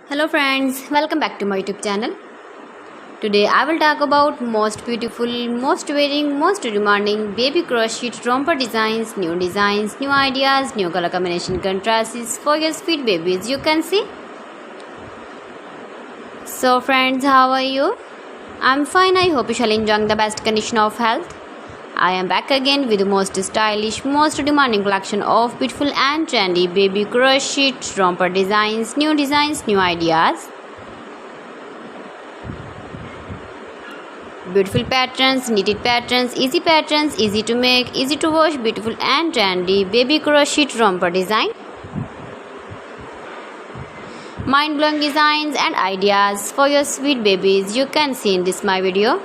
Hello friends, welcome back to my YouTube channel. Today I will talk about most beautiful, most wearing, most demanding baby crochet romper designs, new ideas, new color combination contrasts for your sweet babies. You can see. So friends, how are you? I'm fine. I hope you shall enjoy the best condition of health. I am back again with the most stylish, most demanding collection of beautiful and trendy baby crochet romper designs, new ideas. Beautiful patterns, knitted patterns, easy to make, easy to wash, beautiful and trendy baby crochet romper design. Mind-blowing designs and ideas for your sweet babies you can see in this my video.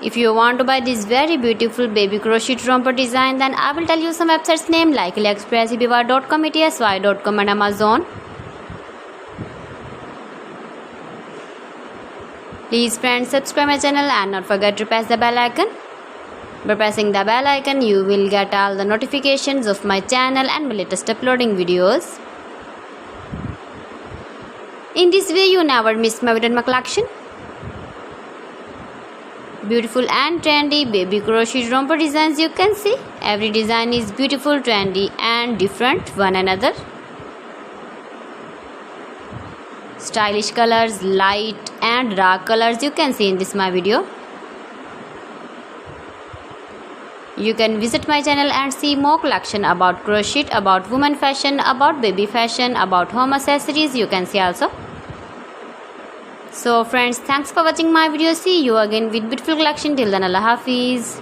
If you want to buy this very beautiful baby crochet romper design, then I will tell you some websites name like AliExpress, eBay.com, ETSY.com and Amazon. Please friends, subscribe my channel and not forget to press the bell icon. By pressing the bell icon, you will get all the notifications of my channel and my latest uploading videos. In this way, you never miss my video and my collection. Beautiful and trendy baby crochet romper designs you can see. Every design is beautiful, trendy and different one another. Stylish colors, light and dark colors you can see in this my video. You can visit my channel and see more collection about crochet, about women fashion, about baby fashion, about home accessories you can see also. So friends, thanks for watching my video. See you again with beautiful collection. Till then, Allah Hafiz.